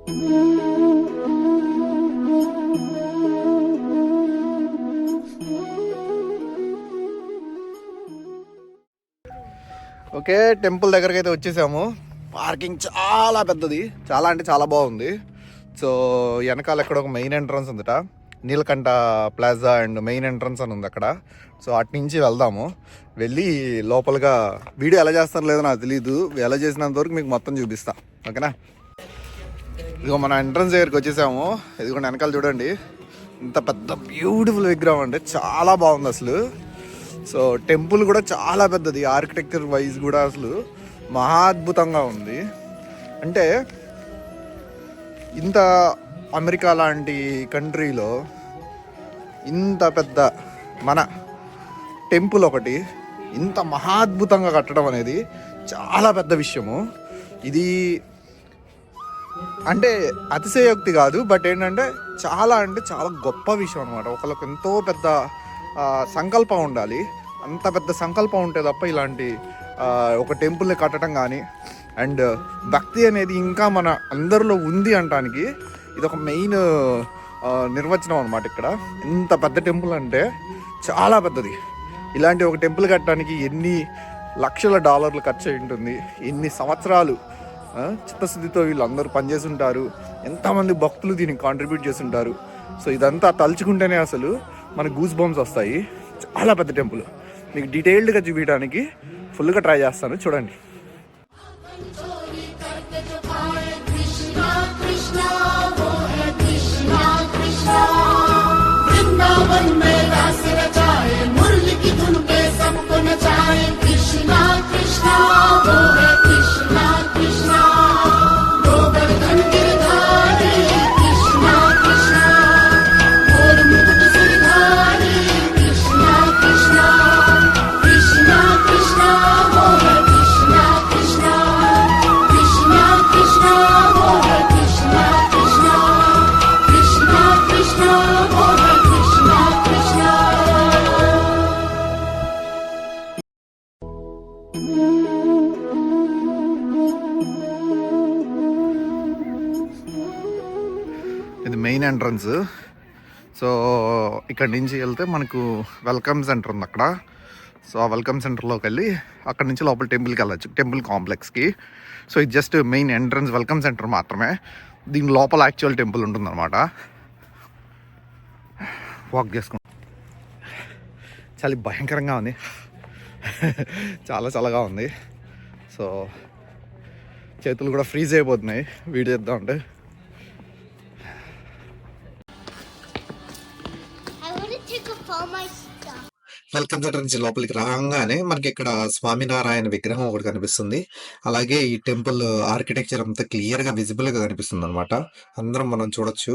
Okay, temple దగ్గరికి అయితే వచ్చేసాము. పార్కింగ్ చాలా పెద్దది, చాలా అంటే చాలా బాగుంది. సో వెనకాల ఎక్కడ ఒక మెయిన్ ఎంట్రన్స్ ఉందట, Neelakanta plaza and main entrance అని ఉంది అక్కడ. సో అటు నుంచి వెళ్దాము. వెళ్ళి లోపలగా వీడియో ఎలా చేస్తారో లేదో నాకు తెలీదు, ఎలా చేసినంత వరకు మీకు మొత్తం చూపిస్తా. ఓకేనా? ఇదిగో మన ఎంట్రన్స్ దగ్గరికి వచ్చేసాము. ఇదిగోండి వెనకాల చూడండి, ఇంత పెద్ద బ్యూటిఫుల్ విగ్రహం అంటే చాలా బాగుంది అసలు. సో టెంపుల్ కూడా చాలా పెద్దది, ఆర్కిటెక్చర్ వైజ్ కూడా అసలు మహా అద్భుతంగా ఉంది. అంటే ఇంత అమెరికా లాంటి కంట్రీలో ఇంత పెద్ద మన టెంపుల్ ఒకటి ఇంత మహా అద్భుతంగా కట్టడం అనేది చాలా పెద్ద విషయము. ఇది అంటే అతిశయోక్తి కాదు, బట్ ఏంటంటే చాలా అంటే చాలా గొప్ప విషయం అనమాట. ఒకళ్ళకి ఎంతో పెద్ద సంకల్పం ఉండాలి, అంత పెద్ద సంకల్పం ఉంటే తప్ప ఇలాంటి ఒక టెంపుల్ని కట్టడం కానీ, అండ్ భక్తి అనేది ఇంకా మన అందరిలో ఉంది అనడానికి ఇది ఒక మెయిన్ నిర్వచనం అనమాట. ఇక్కడ ఇంత పెద్ద టెంపుల్ అంటే చాలా పెద్దది. ఇలాంటి ఒక టెంపుల్ కట్టడానికి ఎన్ని లక్షల డాలర్లు ఖర్చు అయి ఉంటుంది, ఎన్ని సంవత్సరాలు చిత్తశుద్ధితో వీళ్ళందరూ పనిచేసి ఉంటారు, ఎంతమంది భక్తులు దీనికి కాంట్రిబ్యూట్ చేసి ఉంటారు. సో ఇదంతా తలుచుకుంటేనే అసలు మనకు గూస్ బంప్స్ వస్తాయి. చాలా పెద్ద టెంపుల్, మీకు డీటెయిల్డ్గా చూపించడానికి ఫుల్గా ట్రై చేస్తాను, చూడండి. ఇది మెయిన్ ఎంట్రన్స్. సో ఇక్కడ నుంచి వెళ్తే మనకు వెల్కమ్ సెంటర్ ఉంది అక్కడ. సో ఆ వెల్కమ్ సెంటర్లోకి వెళ్ళి అక్కడ నుంచి లోపల టెంపుల్కి వెళ్ళచ్చు, టెంపుల్ కాంప్లెక్స్కి. సో ఇది just main entrance welcome centre మాత్రమే. దీని లోపల యాక్చువల్ టెంపుల్ ఉంటుందన్నమాట. వాక్ చేసుకుంటాం. చాలా భయంకరంగా ఉంది, చాలా చల్లగా ఉంది. సో చేతులు కూడా ఫ్రీజ్ అయిపోతున్నాయి వీడియో చేద్దాం అంటే. వెల్కమ్ సెంటర్ నుంచి లోపలికి రాగానే మనకి ఇక్కడ స్వామినారాయణ విగ్రహం ఒకటి కనిపిస్తుంది. అలాగే ఈ టెంపుల్ ఆర్కిటెక్చర్ అంతా క్లియర్ గా విజిబుల్ గా కనిపిస్తుంది అనమాట. అందరం మనం చూడొచ్చు.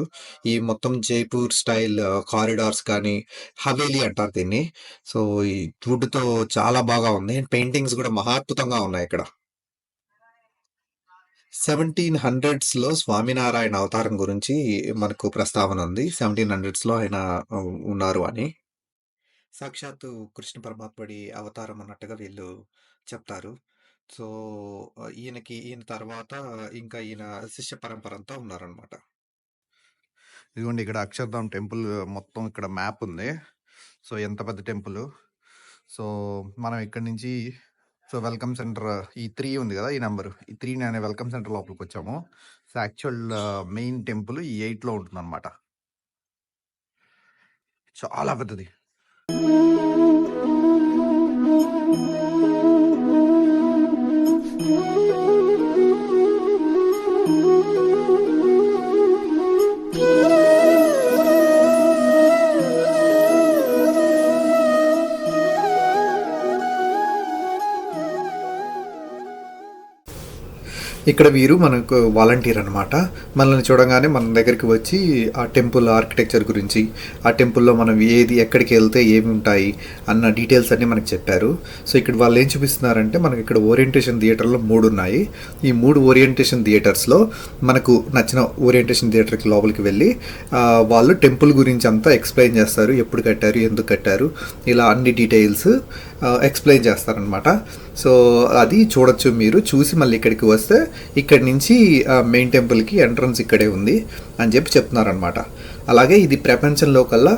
ఈ మొత్తం జైపూర్ స్టైల్ కారిడార్స్ కానీ హవేలీ అంటారు దీన్ని. సో ఈ వుడ్ తో చాలా బాగా ఉంది. పెయింటింగ్స్ కూడా మహాద్భుతంగా ఉన్నాయి ఇక్కడ. 1700s లో స్వామినారాయణ అవతారం గురించి మనకు ప్రస్తావన ఉంది. 1700s లో ఆయన ఉన్నారు అని. సాక్షాత్తు కృష్ణ పరమాత్ముడి అవతారం అన్నట్టుగా వీళ్ళు చెప్తారు. సో ఈయన తర్వాత ఇంకా ఈయన శిష్య పరంపర అంతా ఉన్నారనమాట. ఇదిగోండి ఇక్కడ అక్షర్ధామ్ టెంపుల్ మొత్తం ఇక్కడ మ్యాప్ ఉంది. సో ఎంత పెద్ద టెంపుల్. సో మనం ఇక్కడ నుంచి సో వెల్కమ్ సెంటర్ ఈ 3 ఉంది కదా, ఈ నెంబర్, ఈ 3 అనే వెల్కమ్ సెంటర్ లోపలికి వచ్చాము. సో యాక్చువల్ మెయిన్ టెంపుల్ ఈ 8లో ఉంటుంది అనమాట. చాలా పెద్దది. ఇక్కడ వీరు మనకు వాలంటీర్ అనమాట. మనల్ని చూడగానే మన దగ్గరికి వచ్చి ఆ టెంపుల్ ఆర్కిటెక్చర్ గురించి, ఆ టెంపుల్లో మనం ఎక్కడికి వెళ్తే ఏమి ఉంటాయి అన్న డీటెయిల్స్ అన్నీ మనకు చెప్పారు. సో ఇక్కడ వాళ్ళు ఏం చూపిస్తున్నారంటే మనకి ఇక్కడ ఓరియంటేషన్ థియేటర్లో 3 ఉన్నాయి. ఈ 3 ఓరియంటేషన్ థియేటర్స్లో మనకు నచ్చిన ఓరియంటేషన్ థియేటర్కి లోపలికి వెళ్ళి వాళ్ళు టెంపుల్ గురించి అంతా ఎక్స్ప్లెయిన్ చేస్తారు. ఎప్పుడు కట్టారు, ఎందుకు కట్టారు, ఇలా అన్ని డీటెయిల్స్ ఎక్స్ప్లెయిన్ చేస్తారనమాట. సో అది చూడొచ్చు, మీరు చూసి మళ్ళీ ఇక్కడికి వస్తే ఇక్కడి నుంచి మెయిన్ టెంపుల్కి ఎంట్రన్స్ ఇక్కడే ఉంది అని చెప్పి చెప్తున్నారనమాట. అలాగే ఇది ప్రపంచంలో కల్లా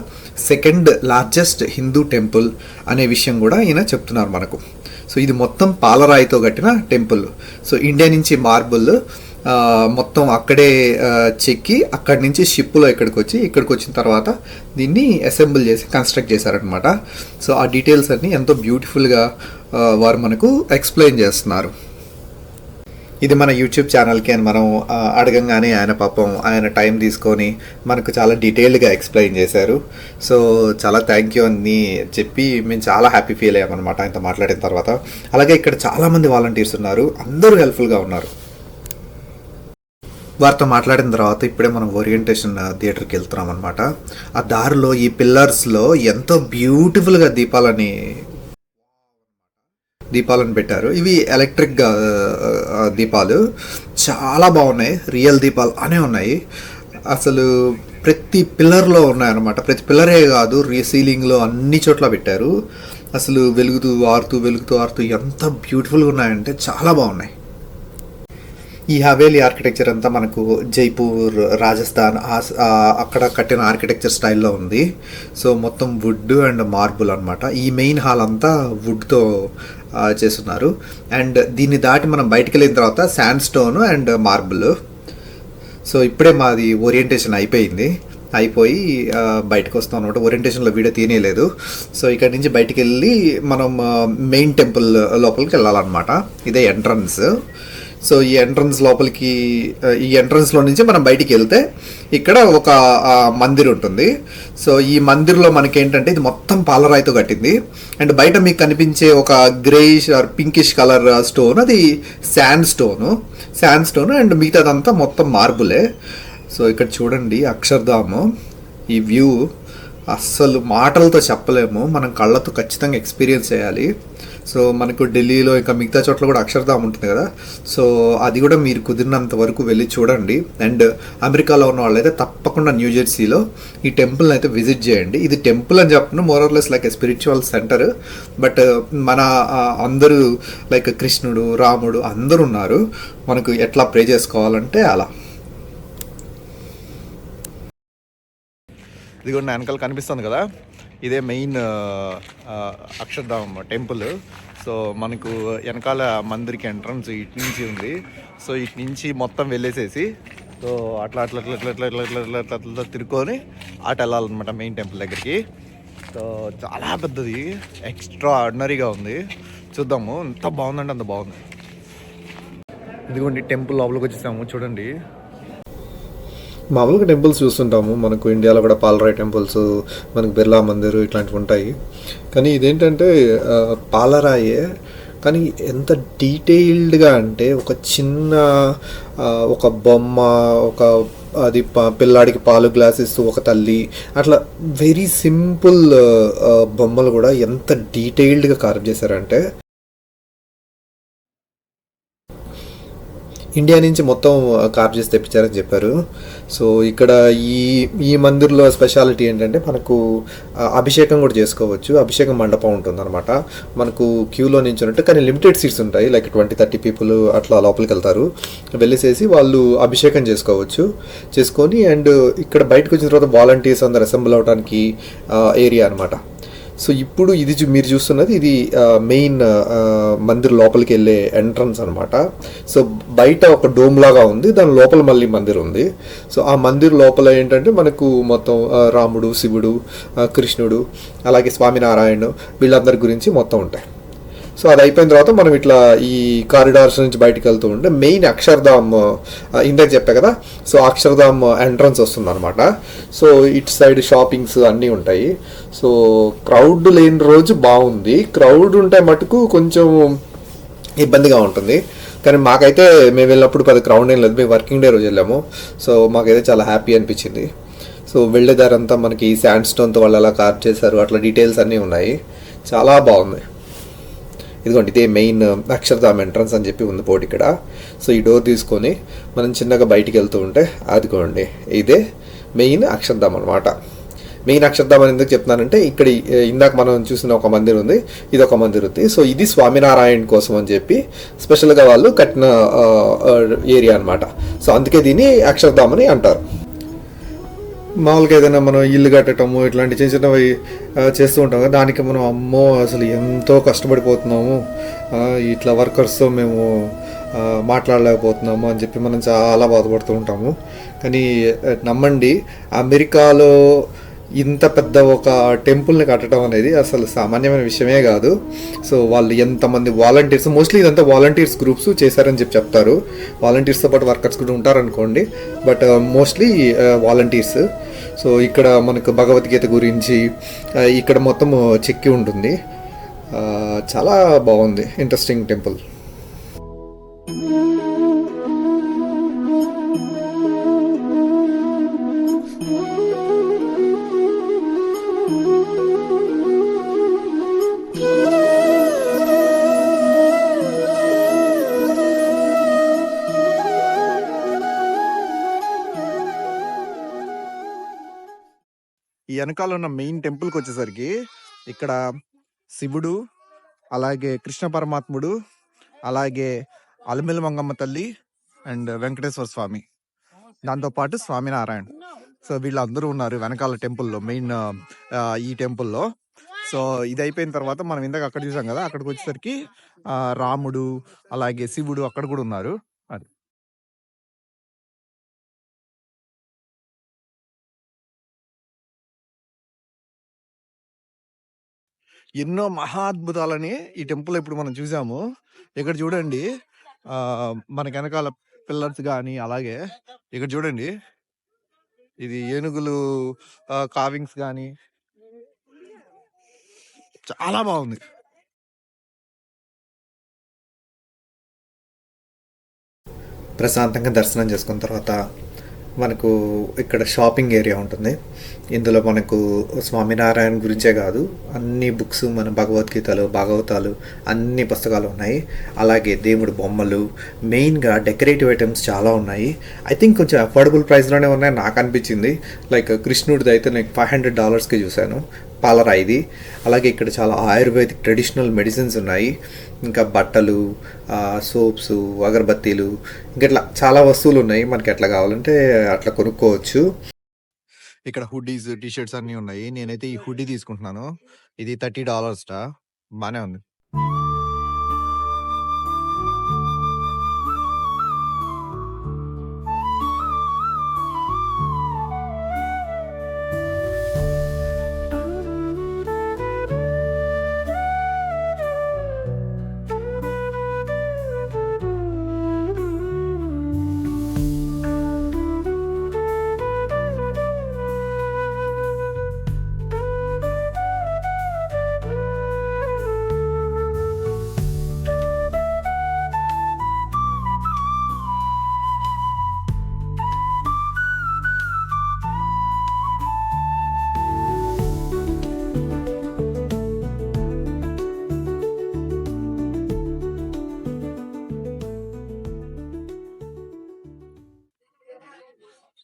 సెకండ్ లార్జెస్ట్ హిందూ టెంపుల్ అనే విషయం కూడా ఈయన చెప్తున్నారు మనకు. సో ఇది మొత్తం పాలరాయితో కట్టిన టెంపుల్. సో ఇండియా నుంచి మార్బుల్ మొత్తం అక్కడే చెక్కి అక్కడి నుంచి షిప్లో ఇక్కడికి వచ్చిన తర్వాత దీన్ని అసెంబుల్ చేసి కన్స్ట్రక్ట్ చేశారనమాట. సో ఆ డీటెయిల్స్ అన్నీ ఎంతో బ్యూటిఫుల్గా వారు మనకు ఎక్స్ప్లెయిన్ చేస్తున్నారు. ఇది మన యూట్యూబ్ ఛానల్కి అని మనం అడగంగానే ఆయన టైం తీసుకొని మనకు చాలా డీటెయిల్డ్గా ఎక్స్ప్లెయిన్ చేశారు. సో చాలా థ్యాంక్ యూ అని చెప్పి మేము చాలా హ్యాపీ ఫీల్ అయ్యామన్నమాట ఆయనతో మాట్లాడిన తర్వాత. అలాగే ఇక్కడ చాలామంది వాలంటీర్స్ ఉన్నారు, అందరూ హెల్ప్ఫుల్గా ఉన్నారు. వారితో మాట్లాడిన తర్వాత ఇప్పుడే మనం ఓరియంటేషన్ థియేటర్కి వెళ్తున్నాం అనమాట. ఆ దారిలో ఈ పిల్లర్స్లో ఎంతో బ్యూటిఫుల్గా దీపాలను పెట్టారు. ఇవి ఎలక్ట్రిక్ దీపాలు, చాలా బాగున్నాయి, రియల్ దీపాలు అనే ఉన్నాయి. అసలు ప్రతి పిల్లర్లో ఉన్నాయన్నమాట. ప్రతి పిల్లరే కాదు, సీలింగ్లో అన్ని చోట్ల పెట్టారు. అసలు వెలుగుతూ ఆరుతూ ఎంత బ్యూటిఫుల్గా ఉన్నాయంటే చాలా బాగున్నాయి. ఈ హవేలీ ఆర్కిటెక్చర్ అంతా మనకు జైపూర్, రాజస్థాన్ అక్కడ కట్టిన ఆర్కిటెక్చర్ స్టైల్లో ఉంది. సో మొత్తం వుడ్ అండ్ మార్బుల్ అనమాట. ఈ మెయిన్ హాల్ అంతా వుడ్తో చేస్తున్నారు. అండ్ దీన్ని దాటి మనం బయటికి వెళ్ళిన తర్వాత sand stone and marble. So ఇప్పుడే మాది ఓరియంటేషన్ అయిపోయి బయటకు వస్తాం అనమాట. ఓరియంటేషన్లో వీడియో తీయలేదు. సో ఇక్కడ నుంచి బయటికి వెళ్ళి మనం మెయిన్ టెంపుల్ లోపలికి వెళ్ళాలన్నమాట. ఇదే ఎంట్రన్స్. సో ఈ ఎంట్రన్స్లో నుంచి మనం బయటికి వెళ్తే ఇక్కడ ఒక మందిర్ ఉంటుంది. సో ఈ మందిర్లో మనకేంటంటే ఇది మొత్తం పాలరాయితో కట్టింది. అండ్ బయట మీకు కనిపించే ఒక greyish or pinkish colour stone, అది శాండ్ స్టోన్ అండ్ మిగతాదంతా మొత్తం మార్బులే. సో ఇక్కడ చూడండి అక్షర్ధామ్. ఈ వ్యూ అస్సలు మాటలతో చెప్పలేము, మనం కళ్ళతో ఖచ్చితంగా ఎక్స్పీరియన్స్ చేయాలి. సో మనకు ఢిల్లీలో ఇంకా మిగతా చోట్ల కూడా అక్షర్ధామ్ ఉంటుంది కదా. సో అది కూడా మీరు కుదిరినంత వరకు వెళ్ళి చూడండి. అండ్ అమెరికాలో ఉన్న వాళ్ళైతే తప్పకుండా న్యూజెర్సీలో ఈ టెంపుల్ని అయితే విజిట్ చేయండి. ఇది టెంపుల్ అని చెప్పిన more or less like a spiritual centre. But మన అందరూ లైక్ కృష్ణుడు, రాముడు అందరూ ఉన్నారు. మనకు ఎట్లా ప్రే చేసుకోవాలంటే అలా. ఇది కూడా వెనకాల కనిపిస్తుంది కదా, ఇదే మెయిన్ అక్షర్ధామ్ టెంపుల్. సో మనకు వెనకాల మందిరికి ఎంట్రన్స్ ఇటు నుంచి ఉంది. సో ఇటు నుంచి మొత్తం వెళ్ళేసేసి సో అట్లా తిరుక్కొని అటు వెళ్ళాలన్నమాట మెయిన్ టెంపుల్ దగ్గరికి. సో చాలా పెద్దది, ఎక్స్ట్రా ఆర్డినరీగా ఉంది. చూద్దాము, ఎంత బాగుందంటే అంత బాగుంది. ఇదిగోండి టెంపుల్ లోపలికి వచ్చేసాము, చూడండి. మామూలుగా టెంపుల్స్ చూస్తుంటాము మనకు ఇండియాలో కూడా, పాలరాయి టెంపుల్స్, మనకు బిర్లా మందిర్ ఇట్లాంటివి ఉంటాయి. కానీ ఇదేంటంటే పాలరాయే, కానీ ఎంత డీటెయిల్డ్గా అంటే ఒక చిన్న ఒక బొమ్మ, అది పిల్లాడికి పాలు గ్లాస్ ఇస్తూ ఒక తల్లి, అట్లా వెరీ సింపుల్ బొమ్మలు కూడా ఎంత డీటెయిల్డ్గా కార్వ్ చేశారంటే. ఇండియా నుంచి మొత్తం కార్వ్ చేసి తెప్పించారని చెప్పారు. సో ఇక్కడ ఈ మందిర్లో స్పెషాలిటీ ఏంటంటే మనకు అభిషేకం కూడా చేసుకోవచ్చు. అభిషేకం మండపం ఉంటుందన్నమాట. మనకు క్యూలో నించున్నట్టు, కానీ లిమిటెడ్ సీట్స్ ఉంటాయి. లైక్ 20-30 పీపుల్ అట్లా లోపలికి వెళ్తారు. వెళ్ళేసేసి వాళ్ళు అభిషేకం చేసుకొని అండ్ ఇక్కడ బయటకు వచ్చిన తర్వాత వాలంటీర్స్ అందరు అసెంబ్ల్ అవడానికి ఏరియా అనమాట. సో ఇప్పుడు ఇది మీరు చూస్తున్నది ఇది మెయిన్ మందిర్ లోపలికి వెళ్ళే ఎంట్రన్స్ అనమాట. సో బయట ఒక డోమ్ లాగా ఉంది, దాని లోపల మళ్ళీ మందిర్ ఉంది. సో ఆ మందిర్ లోపల ఏంటంటే మనకు మొత్తం రాముడు, శివుడు, కృష్ణుడు, అలాగే స్వామినారాయణ వీళ్ళందరి గురించి మొత్తం ఉంటాయి. సో అది అయిపోయిన తర్వాత మనం ఇట్లా ఈ కారిడార్స్ నుంచి బయటకు వెళ్తూ ఉంటే మెయిన్ అక్షర్ధామ్, ఇందాక చెప్పా కదా, సో అక్షర్ధామ్ ఎంట్రన్స్ వస్తుంది అనమాట. సో ఇటు సైడ్ షాపింగ్స్ అన్నీ ఉంటాయి. సో క్రౌడ్ లేని రోజు బాగుంది, క్రౌడ్ ఉంటే మటుకు కొంచెం ఇబ్బందిగా ఉంటుంది. కానీ మాకైతే మేము వెళ్ళినప్పుడు పెద్ద క్రౌడ్ ఏం లేదు, మేము వర్కింగ్ డే రోజు వెళ్ళాము. సో మాకైతే చాలా హ్యాపీ అనిపించింది. సో వెళ్ళేదారంతా మనకి శాండ్ స్టోన్తో వాళ్ళు అలా కార్వ్ చేశారు, అట్లా డీటెయిల్స్ అన్నీ ఉన్నాయి, చాలా బాగుంది. ఇదిగోండి ఇదే మెయిన్ అక్షర్ధామ్ ఎంట్రన్స్ అని చెప్పి ఉంది బోర్డు ఇక్కడ. సో ఈ డోర్ తీసుకొని మనం చిన్నగా బయటికి వెళ్తూ ఉంటే అదిగోండి ఇదే మెయిన్ అక్షర్ధామ్ అనమాట. మెయిన్ అక్షరధామ్ అని ఎందుకు చెప్తున్నానంటే ఇక్కడ ఇందాక మనం చూసిన ఒక మందిర్ ఉంది, ఇది ఒక మందిర్ ఉంది. సో ఇది స్వామినారాయణ కోసం అని చెప్పి స్పెషల్గా వాళ్ళు కట్టిన ఏరియా అనమాట. సో అందుకే దీన్ని అక్షరధామ్ అని అంటారు. మామూలుగా ఏదైనా మనం ఇల్లు కట్టడము ఇట్లాంటి చిన్న చిన్నవి చేస్తూ ఉంటాం కదా, దానికి మనం అమ్మో అసలు ఎంతో కష్టపడిపోతున్నాము, ఇట్లా వర్కర్స్తో మేము మాట్లాడలేకపోతున్నాము అని చెప్పి మనం చాలా బాధపడుతూ ఉంటాము. కానీ నమ్మండి, అమెరికాలో ఇంత పెద్ద ఒక టెంపుల్ని కట్టడం అనేది అసలు సామాన్యమైన విషయమే కాదు. సో వాళ్ళు ఎంతమంది వాలంటీర్స్, మోస్ట్లీ ఇదంతా వాలంటీర్స్ గ్రూప్స్ చేశారని చెప్పి చెప్తారు. వాలంటీర్స్తో పాటు వర్కర్స్ కూడా ఉంటారనుకోండి, బట్ మోస్ట్లీ వాలంటీర్స్. సో ఇక్కడ మనకు భగవద్గీత గురించి ఇక్కడ మొత్తం చెక్కి ఉంటుంది. చాలా బాగుంది, ఇంట్రెస్టింగ్ టెంపుల్. ఈ వెనకాల ఉన్న మెయిన్ టెంపుల్కి వచ్చేసరికి ఇక్కడ శివుడు, అలాగే కృష్ణ పరమాత్ముడు, అలాగే అలమేలు మంగమ్మ తల్లి అండ్ వెంకటేశ్వర స్వామి, దాంతోపాటు స్వామినారాయణ. సో వీళ్ళందరూ ఉన్నారు వెనకాల టెంపుల్లో, మెయిన్ ఈ టెంపుల్లో. సో ఇది అయిపోయిన తర్వాత మనం ఇందాక అక్కడ చూసాం కదా, అక్కడికి వచ్చేసరికి రాముడు అలాగే శివుడు అక్కడ కూడా ఉన్నారు. అది ఎన్నో మహా అద్భుతాలని ఈ టెంపుల్ ఇప్పుడు మనం చూసాము. ఇక్కడ చూడండి, మనకి వెనకాల పిల్లర్స్ కానీ, అలాగే ఇక్కడ చూడండి ఇది ఏనుగులు కావింగ్స్ కానీ చాలా బాగుంది. ప్రశాంతంగా దర్శనం చేసుకున్న తర్వాత మనకు ఇక్కడ షాపింగ్ ఏరియా ఉంటుంది. ఇందులో మనకు స్వామినారాయణ గురించే కాదు, అన్ని బుక్స్, మన భగవద్గీతలు, భాగవతాలు, అన్ని పుస్తకాలు ఉన్నాయి. అలాగే దేవుడు బొమ్మలు, మెయిన్గా డెకరేటివ్ ఐటమ్స్ చాలా ఉన్నాయి. ఐ థింక్ కొంచెం అఫోర్డబుల్ ప్రైస్లోనే ఉన్నాయి నాకు అనిపించింది. లైక్ కృష్ణుడిది అయితే నేను $500కి చూశాను, పాలరాయిది. అలాగే ఇక్కడ చాలా ఆయుర్వేదిక్ ట్రెడిషనల్ మెడిసిన్స్ ఉన్నాయి. ఇంకా బట్టలు, సోప్స్, అగరబత్తీలు, ఇంకా ఇట్లా చాలా వస్తువులు ఉన్నాయి. మనకి ఎట్లా కావాలంటే అట్లా కొనుక్కోవచ్చు. ఇక్కడ హుడ్డీస్, టీషర్ట్స్ అన్నీ ఉన్నాయి. నేనైతే ఈ హుడ్డీ తీసుకుంటున్నాను, ఇది $30 బానే ఉంది.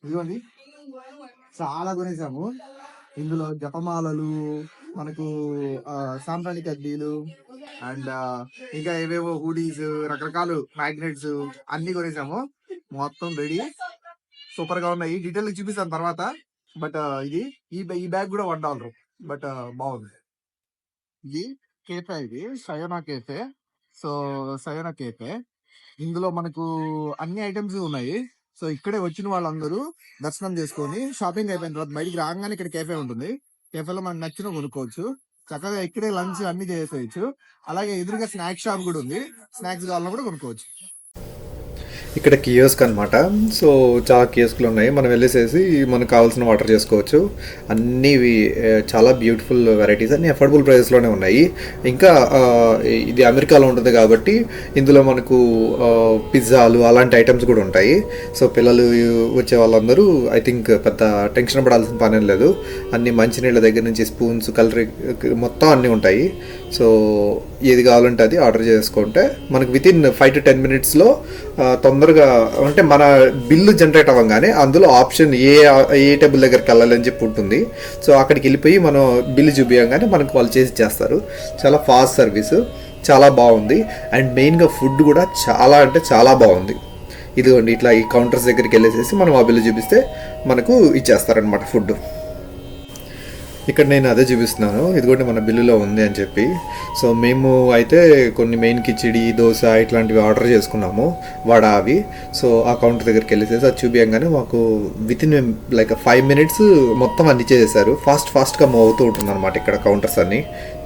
ఇదిగోండి, చాలా కొనేసాము. ఇందులో జపమాలలు, మనకు సాంబ్రాణి కడ్డీలు, అండ్ ఇంకా ఏవేవో హుడీస్, రకరకాల మ్యాగ్నెట్స్ అన్ని కొనేసాము. మొత్తం రెడీ, సూపర్ గా ఉన్నాయి. డీటెయిల్ చూపిస్తాను తర్వాత. బట్ ఇది ఈ బ్యాగ్ కూడా $1, బట్ బాగుంది. ఇది కేఫే, ఇది సయోనా కేఫే. సో సయోనా కేఫే, ఇందులో మనకు అన్ని ఐటమ్స్ ఉన్నాయి. సో ఇక్కడే వచ్చిన వాళ్ళందరూ దర్శనం చేసుకొని షాపింగ్ అయిపోయిన తర్వాత బయటికి రాగానే ఇక్కడ కేఫే ఉంటుంది. కేఫేలో మనకు నచ్చిన కొనుక్కోవచ్చు. చక్కగా ఇక్కడే లంచ్ అన్ని చేసేయచ్చు. అలాగే ఎదురుగా స్నాక్స్ షాప్ కూడా ఉంది, స్నాక్స్ కావాలన్నా కూడా కొనుక్కోవచ్చు. ఇక్కడ కియోస్క్ అనమాట. సో చాలా కియోస్క్లు ఉన్నాయి, మనం వెళ్ళేసేసి మనకు కావాల్సిన వాటర్ చేసుకోవచ్చు. అన్నీ చాలా బ్యూటిఫుల్ వెరైటీస్, అన్నీ అఫోర్డబుల్ ప్రైస్లోనే ఉన్నాయి. ఇంకా ఇది అమెరికాలో ఉంటుంది కాబట్టి ఇందులో మనకు పిజ్జాలు అలాంటి ఐటమ్స్ కూడా ఉంటాయి. సో పిల్లలు వచ్చే వాళ్ళందరూ ఐ థింక్ పెద్ద టెన్షన్ పడాల్సిన పని లేదు. అన్ని మంచినీళ్ళ దగ్గర నుంచి స్పూన్స్, కలరీ మొత్తం అన్నీ ఉంటాయి. సో ఏది కావాలంటే అది ఆర్డర్ చేసుకుంటే మనకు వితిన్ 5 to 10 minutes తొందరగా అంటే మన బిల్లు జనరేట్ అవ్వగానే అందులో ఆప్షన్ ఏ టేబుల్ దగ్గరికి వెళ్ళాలని చెప్పి ఉంటుంది. సో అక్కడికి వెళ్ళిపోయి మనం బిల్లు చూపించగానే మనకు వాళ్ళు చేసి ఇచ్చేస్తారు. చాలా ఫాస్ట్ సర్వీసు, చాలా బాగుంది. అండ్ మెయిన్గా ఫుడ్ కూడా చాలా అంటే చాలా బాగుంది. ఇదిగోండి ఇట్లా ఈ కౌంటర్స్ దగ్గరికి వెళ్ళేసేసి మనం ఆ బిల్లు చూపిస్తే మనకు ఇచ్చేస్తారనమాట ఫుడ్. ఇక్కడ నేను అదే చూపిస్తున్నాను, ఇదిగోండి మన బిల్లులో ఉంది అని చెప్పి. సో మేము అయితే కొన్ని మెయిన్ కిచిడి, దోశ ఇట్లాంటివి ఆర్డర్ చేసుకున్నాము, వడ అవి. సో ఆ కౌంటర్ దగ్గరికి వెళ్ళేసేసి అది చూపించగానే మాకు వితిన్ లైక్ 5 minutes మొత్తం అన్ని చేసేసారు. ఫాస్ట్గా మూవ్ అవుతూ ఉంటుంది అనమాట ఇక్కడ కౌంటర్స్ అన్నీ.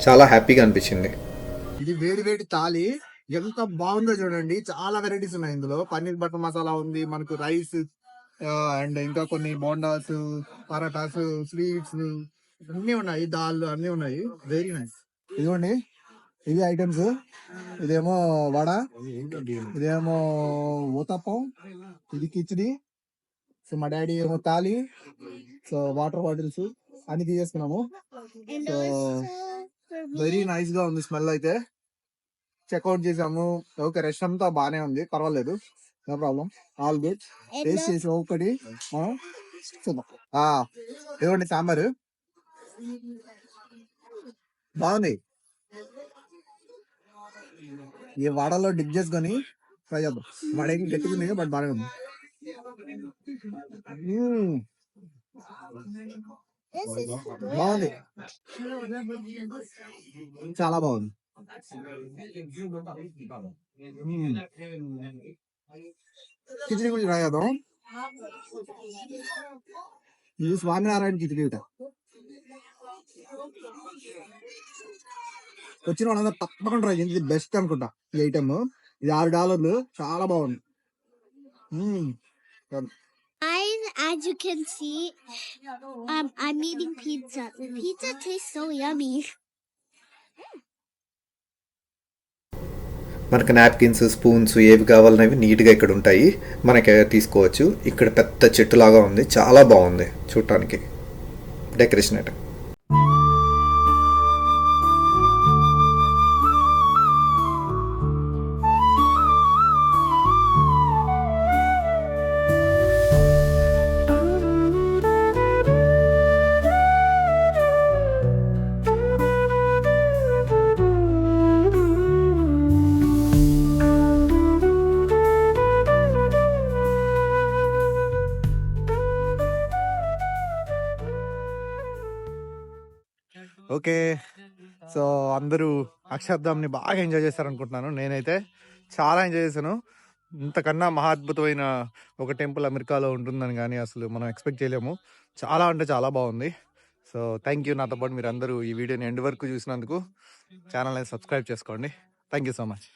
చాలా హ్యాపీగా అనిపించింది. ఇది వేడి వేడి తాలి ఎంత బాగుందో చూడండి. చాలా వెరైటీస్ ఉన్నాయి ఇందులో. పన్నీర్ బటర్ మసాలా ఉంది, మనకు రైస్ అండ్ ఇంకా కొన్ని బోండాస్, పరాటాస్, స్వీట్స్ అన్ని ఉన్నాయి, దాల్ అన్ని ఉన్నాయి. Very nice. ఇదిగోండి ఇవి ఐటమ్స్. ఇదేమో వడ, ఇదేమో ఊతప్పం, ఇది కిచిడి. సో మా డాడీ ఏమో తాలి, సో వాటర్ బాటిల్స్ అన్ని తీసేసుకున్నాము. సో వెరీ నైస్ గా ఉంది స్మెల్ అయితే. చెక్అవుట్ చేసాము. ఓకే, రెస్ట్ అంతా బానే ఉంది, పర్వాలేదు, no problem, all good. Taste చేసి ఒకటి మనం చూద్దాం. ఇదిగోండి సాంబారు బాగుంది. ఈ వడలో డిప్ చేసుకొని ఫ్రై చేద్దాం. వడ ఏం గట్టిగా ఉంది బట్ బాగానే ఉంది. మ్మ్. బాగుంది, చాలా బాగుంది. కిచిడి గురించి ట్రై చేద్దాం. ఇది స్వామినారాయణ కిచిడి ఇట. వచ్చిన వాళ్ళందరూ తప్పకుండా ట్రై చేయండి. ఇది బెస్ట్ అనుకుంటా ఈ ఐటమ్. ఇది $6, చాలా బాగుంది. Mine, as you can see, I'm eating pizza. Pizza tastes so yummy. మనకు నాప్కిన్స్, స్పూన్స్ ఏవి కావాలనేవి నీట్గా ఇక్కడ ఉంటాయి, మనకి తీసుకోవచ్చు. ఇక్కడ పెద్ద చెట్టు లాగా ఉంది, చాలా బాగుంది చూడటానికి డెకరేషన్ అయితే. ఓకే, సో అందరూ అక్షర్ధామ్ని బాగా ఎంజాయ్ చేశారనుకుంటున్నాను. నేనైతే చాలా ఎంజాయ్ చేశాను. ఇంతకన్నా మహాద్భుతమైన ఒక టెంపుల్ అమెరికాలో ఉంటుందని కానీ అసలు మనం ఎక్స్పెక్ట్ చేయలేము. చాలా అంటే చాలా బాగుంది. సో థ్యాంక్ యూ, నాతో పాటు మీరు అందరూ ఈ వీడియోని ఎండ్ వరకు చూసినందుకు. ఛానల్ని సబ్స్క్రైబ్ చేసుకోండి. Thank you so much.